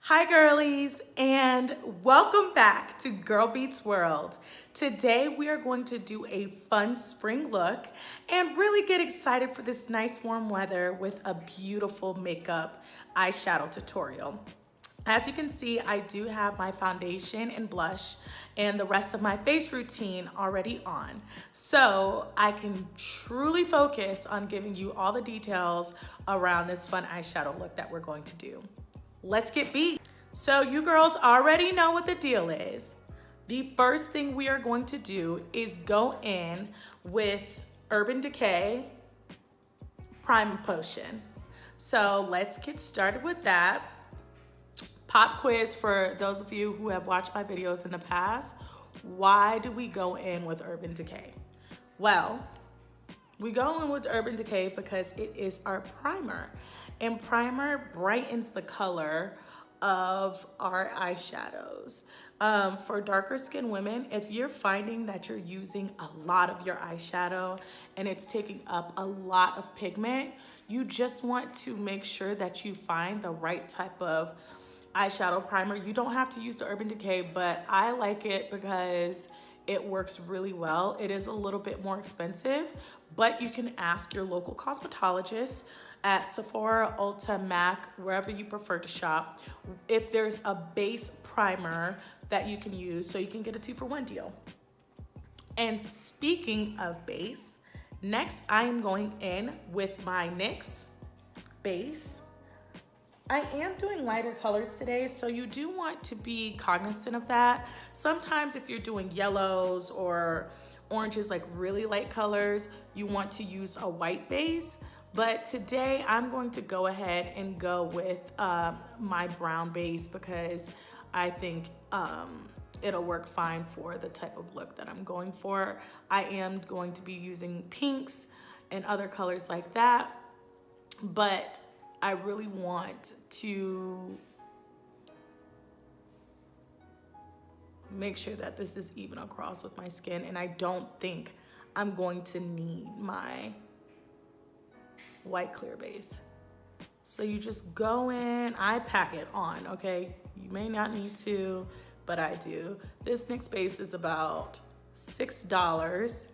Hi girlies, and welcome back to Girl Beats World. Today we are going to do a fun spring look and really get excited for this nice warm weather with a beautiful makeup eyeshadow tutorial. As you can see, I do have my foundation and blush and the rest of my face routine already on. So I can truly focus on giving you all the details around this fun eyeshadow look that we're going to do. Let's get beat. So you girls already know what the deal is. The first thing we are going to do is go in with Urban Decay Prime Potion. So let's get started with that. Pop quiz for those of you who have watched my videos in the past. Why do we go in with Urban Decay? Well, we go in with Urban Decay because it is our primer. And primer brightens the color of our eyeshadows. For darker skinned women, if you're finding that you're using a lot of your eyeshadow and it's taking up a lot of pigment, you just want to make sure that you find the right type of eyeshadow primer. You don't have to use the Urban Decay, but I like it because it works really well. It is a little bit more expensive, but you can ask your local cosmetologist at Sephora, Ulta, MAC, wherever you prefer to shop, if there's a base primer that you can use, so you can get a 2-for-1 deal. And speaking of base, next I am going in with my NYX base. I am doing lighter colors today, so you do want to be cognizant of that. Sometimes if you're doing yellows or oranges, like really light colors, you want to use a white base. But today I'm going to go ahead and go with my brown base because I think it'll work fine for the type of look that I'm going for. I am going to be using pinks and other colors like that, but I really want to make sure that this is even across with my skin, and I don't think I'm going to need my white clear base. So you just go in, I pack it on, okay? You may not need to, but I do. This NYX base is about $6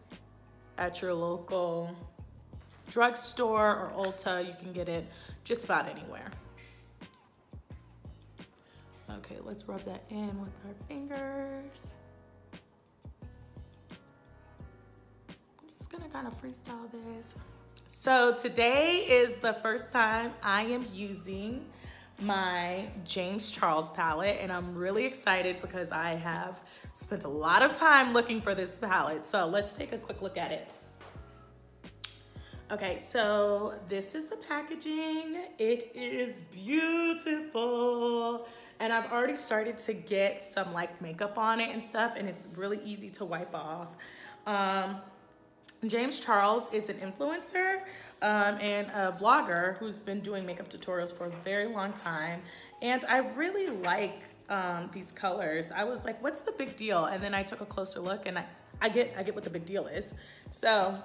at your local drugstore or Ulta. You can get it just about anywhere. Okay, let's rub that in with our fingers. I'm just gonna kind of freestyle this. So today is the first time I am using my James Charles palette, and I'm really excited because I have spent a lot of time looking for this palette. So let's take a quick look at it. Okay, so this is the packaging. It is beautiful. And I've already started to get some like makeup on it and stuff, and it's really easy to wipe off. James Charles is an influencer and a vlogger who's been doing makeup tutorials for a very long time. And I really like these colors. I was like, what's the big deal? And then I took a closer look and I get what the big deal is. So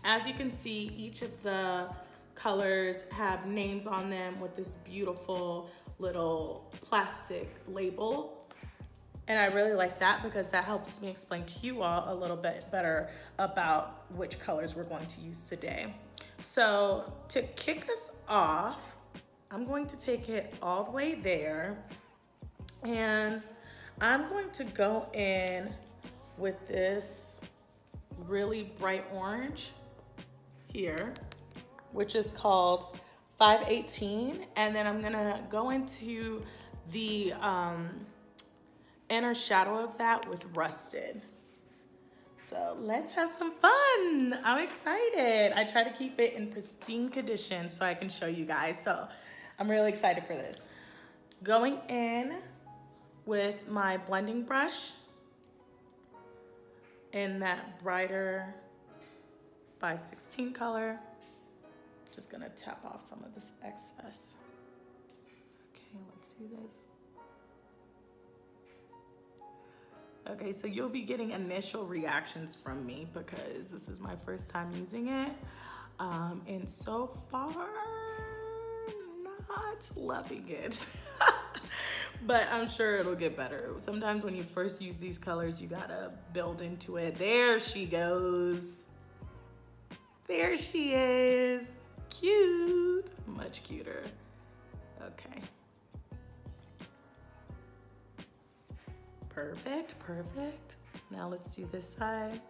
as you can see, each of the colors have names on them with this beautiful little plastic label. And I really like that because that helps me explain to you all a little bit better about which colors we're going to use today. So to kick us off, I'm going to take it all the way there. And I'm going to go in with this really bright orange here, which is called 518. And then I'm gonna go into the inner shadow of that with Rusted. So let's have some fun. I'm excited. I try to keep it in pristine condition so I can show you guys. So I'm really excited for this. Going in with my blending brush in that brighter 516 color. Just gonna tap off some of this excess. Okay, let's do this. Okay, so you'll be getting initial reactions from me because this is my first time using it. And so far, not not loving it. But I'm sure it'll get better. Sometimes when you first use these colors, you gotta build into it. There she goes. There she is. Cute. Much cuter. Okay. Perfect, perfect. Now let's do this side.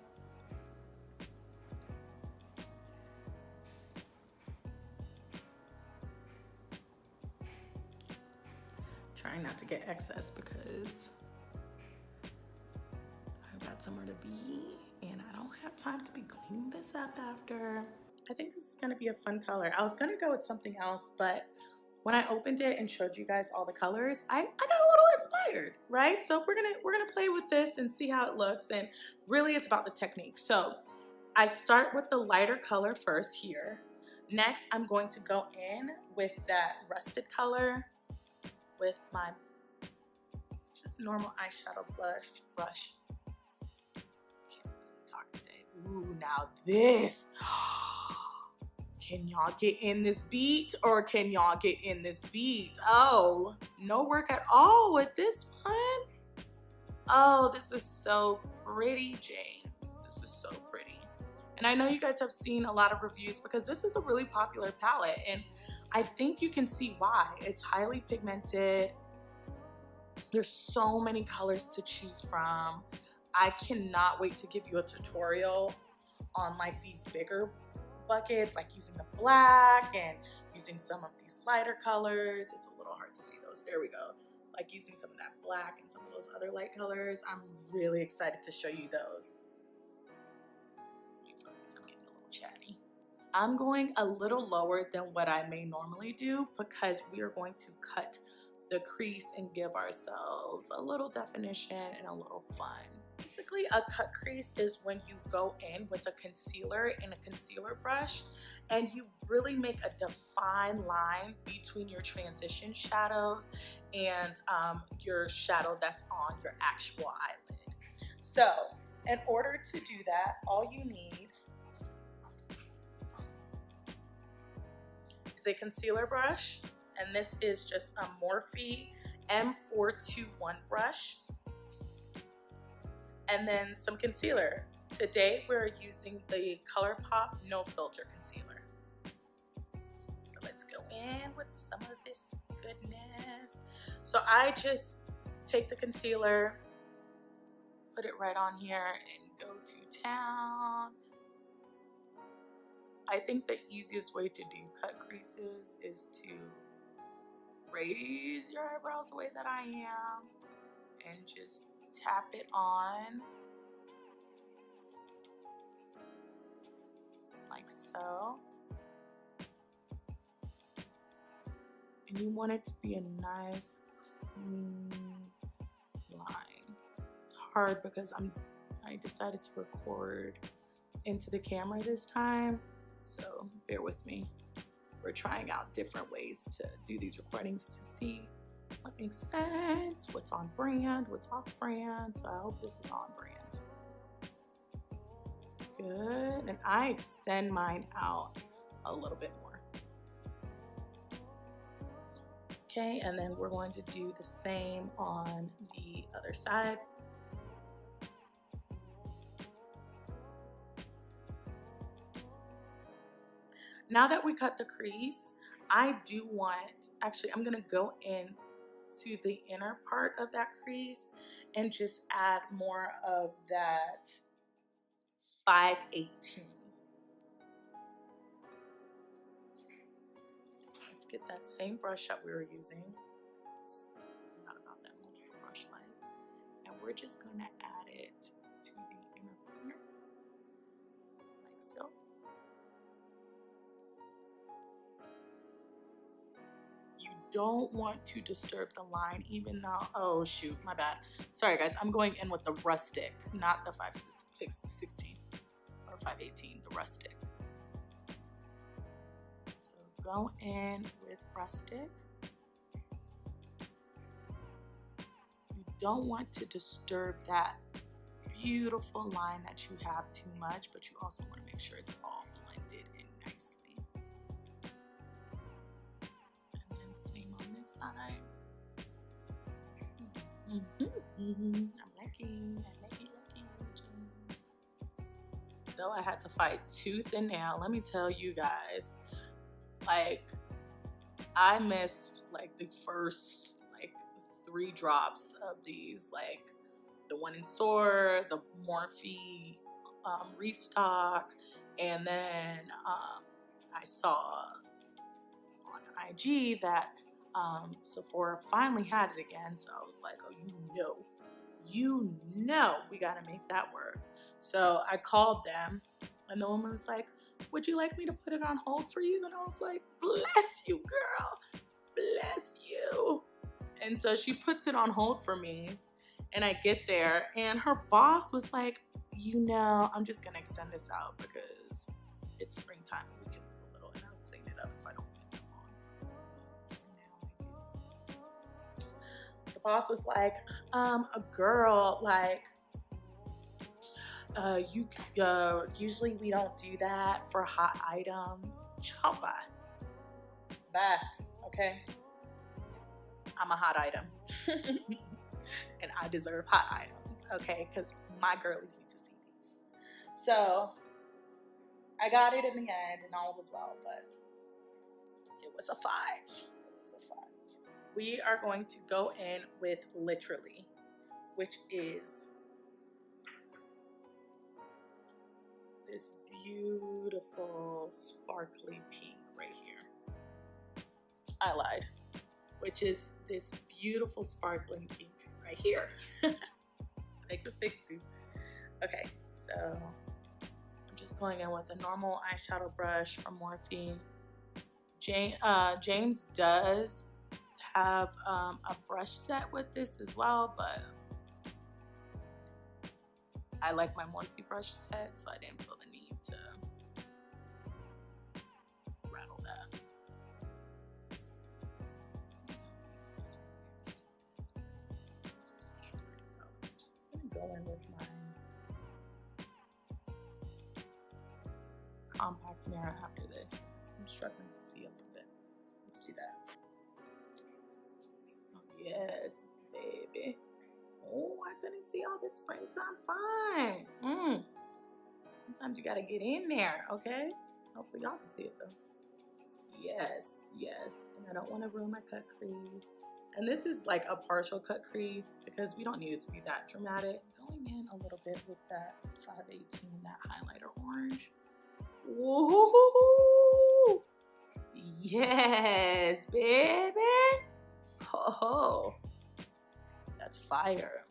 Trying not to get excess because I've got somewhere to be and I don't have time to be cleaning this up after. I think this is gonna be a fun color. I was gonna go with something else, but when I opened it and showed you guys all the colors, I got a little inspired, right? So we're gonna play with this and see how it looks, and really it's about the technique. So I start with the lighter color first here. Next, I'm going to go in with that rusted color with my just normal eyeshadow brush. Can't really talk today. Ooh, now this. Can y'all get in this beat, or can y'all get in this beat? Oh, no work at all with this one. Oh, this is so pretty, James. This is so pretty. And I know you guys have seen a lot of reviews because this is a really popular palette, and I think you can see why. It's highly pigmented. There's so many colors to choose from. I cannot wait to give you a tutorial on like these bigger buckets, like using the black and using some of these lighter colors. It's a little hard to see those. There we go. Like using some of that black and some of those other light colors. I'm really excited to show you those. Let me focus. I'm getting a little chatty. I'm going a little lower than what I may normally do because we are going to cut the crease and give ourselves a little definition and a little fun. Basically, a cut crease is when you go in with a concealer and a concealer brush and you really make a defined line between your transition shadows and your shadow that's on your actual eyelid. So in order to do that, all you need is a concealer brush, and this is just a Morphe M421 brush. And then some concealer. Today we're using the Colourpop No Filter Concealer. So let's go in with some of this goodness. So I just take the concealer, put it right on here and go to town. I think the easiest way to do cut creases is to raise your eyebrows the way that I am and just tap it on like so. And you want it to be a nice clean line. It's hard because I decided to record into the camera this time, so bear with me. We're trying out different ways to do these recordings to see what makes sense, what's on brand, what's off brand. So I hope this is on brand. Good. And I extend mine out a little bit more. Okay, and then we're going to do the same on the other side. Now that we cut the crease, I do want, actually I'm gonna go in to the inner part of that crease and just add more of that 518. Let's get that same brush that we were using. It's not about that multiple brush light. And we're just gonna add it to the inner corner, like so. Don't want to disturb the line, even though, oh shoot, my bad. Sorry guys, I'm going in with the rustic, not the 516 or 518, the rustic. So go in with rustic. You don't want to disturb that beautiful line that you have too much, but you also want to make sure it's all blended in nicely. side. I'm lucky. James. Though I had to fight tooth and nail, let me tell you guys, like, I missed like the first like 3 drops of these, like the one in store, the Morphe restock, and then I saw on IG that Sephora finally had it again, so I was like, oh, you know we gotta make that work. So I called them, and the woman was like, would you like me to put it on hold for you? And I was like, bless you, girl, bless you. And so she puts it on hold for me, and I get there, and her boss was like, you know, I'm just gonna extend this out because it's springtime, we can move a little, and I'll clean it up if I don't leave it long. The boss was like, a girl, like, usually we don't do that for hot items. Ciao, bye, okay? I'm a hot item. And I deserve hot items, okay? Because my girlies need to see these. So I got it in the end, and all was well, but it was a fight. We are going to go in with Literally, which is this beautiful sparkly pink right here. I lied. Which is this beautiful sparkling pink right here. I make mistakes too. Okay, so I'm just going in with a normal eyeshadow brush from Morphe. James does have a brush set with this as well, but I like my Morphe brush set, so I didn't feel the need to rattle that. I'm gonna go in with my compact mirror after this because I'm struggling to see a little bit. Let's do that. Oh, yes, baby. Oh, I couldn't see all this springtime fine. Sometimes you gotta get in there, okay? Hopefully y'all can see it though. Yes, and I don't want to ruin my cut crease. And this is like a partial cut crease because we don't need it to be that dramatic. Going in a little bit with that 518, that highlighter orange. Woohoo! Yes, baby. Oh, that's fire.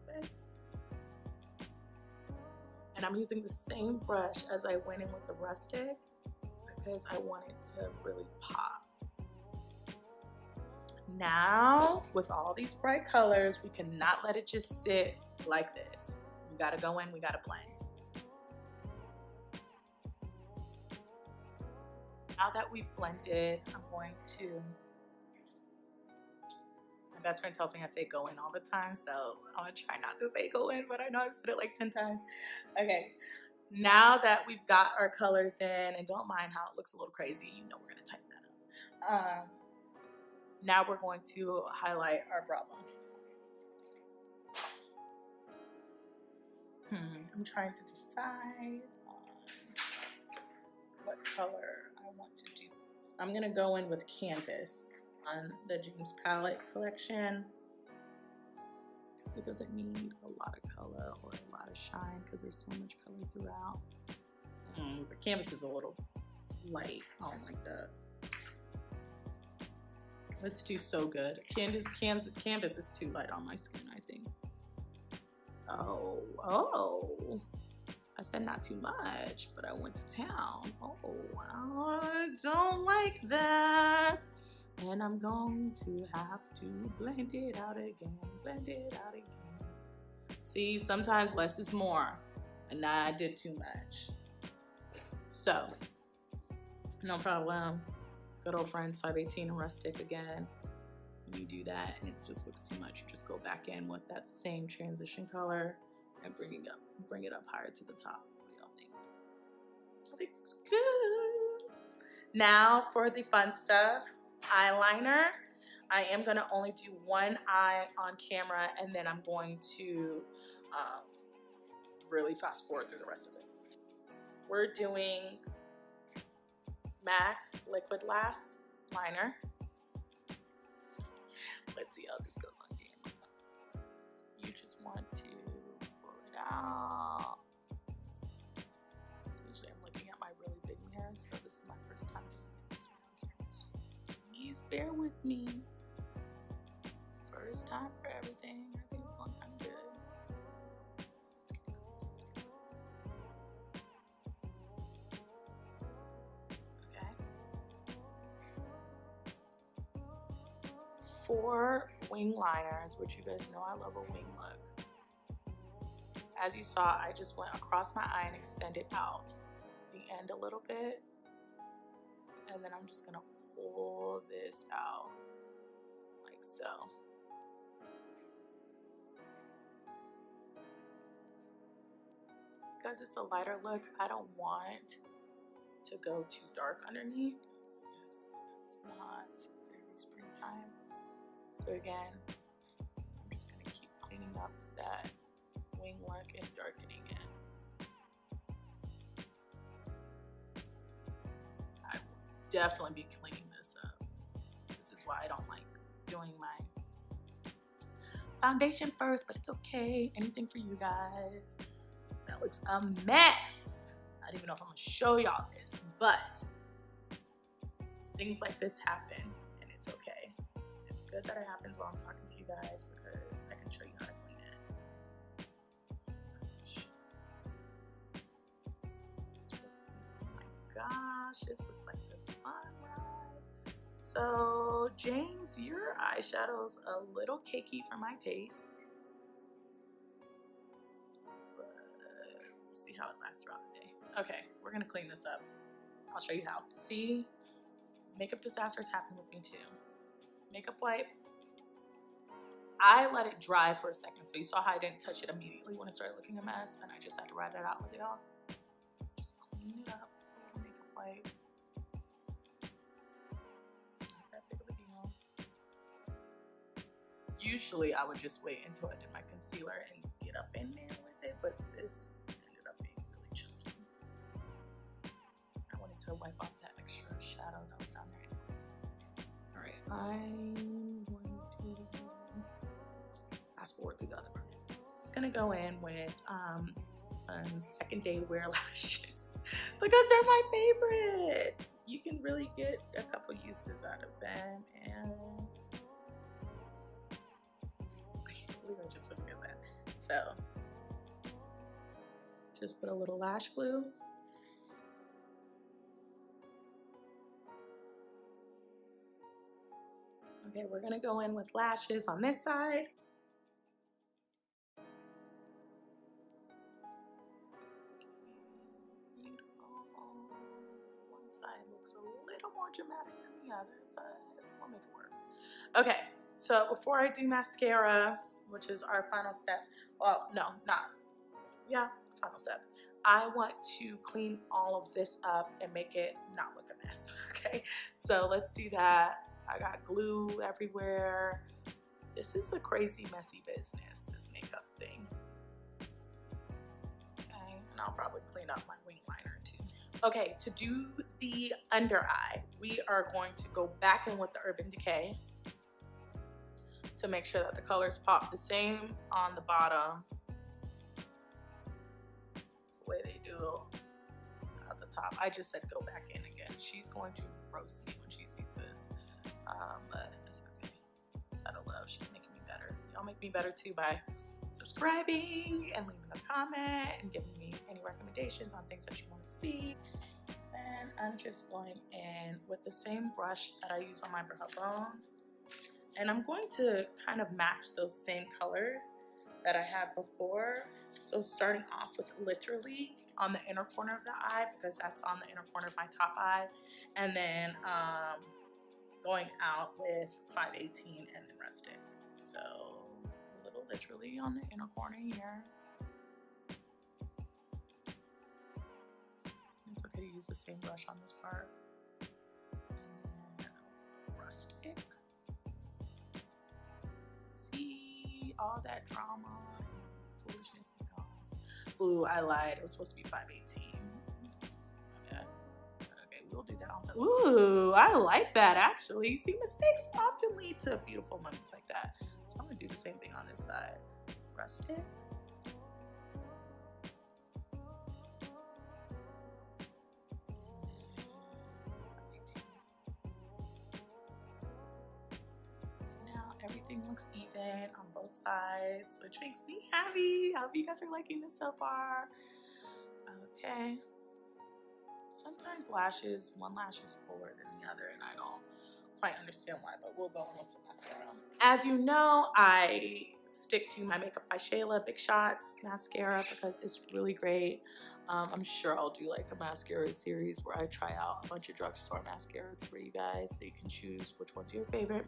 Perfect. And I'm using the same brush as I went in with the rustic because I want it to really pop. Now, with all these bright colors, we cannot let it just sit like this. We gotta go in, we gotta blend. Now that we've blended, I'm going to, my best friend tells me I say go in all the time, so I'm gonna try not to say go in, but I know I've said it like 10 times. Okay, now that we've got our colors in, and don't mind how it looks a little crazy, you know we're gonna tighten that up. Now we're going to highlight our brow bone. I'm trying to decide on what color I want to do. I'm gonna go in with Canvas on the James palette collection because it doesn't need a lot of color or a lot of shine because there's so much color throughout. But Canvas is a little light. I don't like that. Let's do So Good. Canvas is too light on my skin, I think. Oh. I said not too much, but I went to town. Oh, I don't like that. And I'm going to have to blend it out again. See, sometimes less is more. And now I did too much. So, no problem. Good old friends, 518 and Rustic again. When you do that and it just looks too much, you just go back in with that same transition color and bring it up higher to the top. What do y'all think? I think it looks good. Now for the fun stuff, eyeliner. I am gonna only do one eye on camera, and then I'm going to really fast forward through the rest of it. We're doing MAC Liquid Last Liner. Let's see how this goes on camera. You just want to pull it out. Usually I'm looking at my really big mirror, so this is my first time doing this one on camera. So please bear with me. First time for everything. Everything's going kind of good. For wing liners, which you guys know I love a wing look. As you saw, I just went across my eye and extended out the end a little bit. And then I'm just gonna pull this out like so. Because it's a lighter look, I don't want to go too dark underneath. Yes, it's not very springtime. So again, I'm just gonna keep cleaning up that wing look and darkening it. I will definitely be cleaning this up. This is why I don't like doing my foundation first, but it's okay. Anything for you guys. That looks a mess. I don't even know if I'm gonna show y'all this, but things like this happen and it's okay. It's good that it happens while I'm talking to you guys because I can show you how to clean it. Oh my gosh, this looks like the sunrise. So James, your eyeshadow's a little cakey for my taste. But we'll see how it lasts throughout the day. Okay, we're gonna clean this up. I'll show you how. See, makeup disasters happen with me too. Makeup wipe. I let it dry for a second. So you saw how I didn't touch it immediately when it started looking a mess, and I just had to ride it out with y'all. Just clean it up with a little makeup wipe. It's not that big of a deal. Usually I would just wait until I did my concealer and get up in there with it, but this ended up being really chunky. I wanted to wipe off that extra shadow that was down there anyways. All right, I'm going to fast forward through the other part. It's gonna go in with some second day wear lashes because they're my favorite. You can really get a couple uses out of them, and we were just looking at that. So just put a little lash glue. Okay, we're gonna go in with lashes on this side. One side looks a little more dramatic than the other, but we'll make it work. Okay, so before I do mascara, which is our final step, well, no, not, yeah, final step. I want to clean all of this up and make it not look a mess, okay? So let's do that. I got glue everywhere. This is a crazy, messy business, this makeup thing. Okay, and I'll probably clean up my wing liner too. Okay, to do the under eye, we are going to go back in with the Urban Decay to make sure that the colors pop the same on the bottom the way they do at the top. I just said go back in again. She's going to roast me when she sees this, but it's okay. It's out of love. She's making me better. Y'all make me better too by subscribing and leaving a comment and giving me any recommendations on things that you want to see. And I'm just going in with the same brush that I use on my brow bone. And I'm going to kind of match those same colors that I had before. So starting off with literally on the inner corner of the eye, because that's on the inner corner of my top eye. And then going out with 518 and then resting. So a little literally on the inner corner here. It's okay to use the same brush on this part. rustic. See, all that drama and foolishness is gone. Ooh, I lied. It was supposed to be 518. Okay, we'll do that on the. Ooh, I like that actually. See, mistakes often lead to beautiful moments like that. So I'm gonna do the same thing on this side. Rustic. Everything looks even on both sides, which makes me happy. I hope you guys are liking this so far. Okay. Sometimes lashes, one lash is fuller than the other, and I don't quite understand why, but we'll go in with some mascara. As you know, I stick to my Makeup by Shayla Big Shots mascara because it's really great. I'm sure I'll do like a mascara series where I try out a bunch of drugstore mascaras for you guys so you can choose which one's your favorite.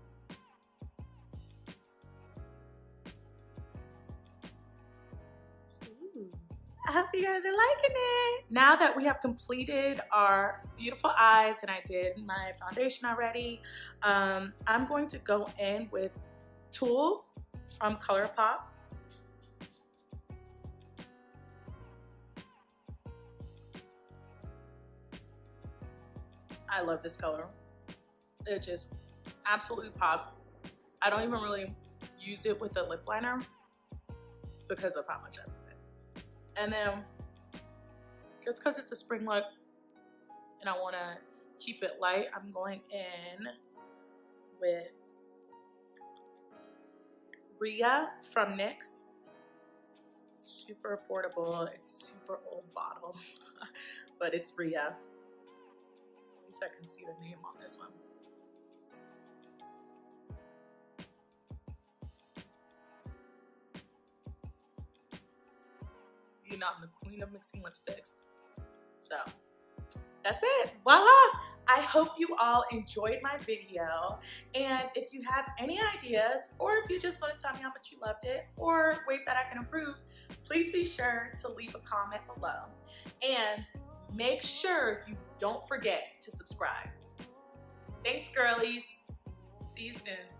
I hope you guys are liking it. Now that we have completed our beautiful eyes and I did my foundation already, I'm going to go in with Tool from Colourpop. I love this color. It just absolutely pops. I don't even really use it with a lip liner because of how much I love it. And then, just because it's a spring look and I want to keep it light, I'm going in with Rhea from NYX. Super affordable. It's super old bottle, but it's Rhea. At least I can see the name on this one. You know, I'm the queen of mixing lipsticks. So that's it. Voila! I hope you all enjoyed my video. And if you have any ideas, or if you just want to tell me how much you loved it, or ways that I can improve, please be sure to leave a comment below. And make sure you don't forget to subscribe. Thanks, girlies. See you soon.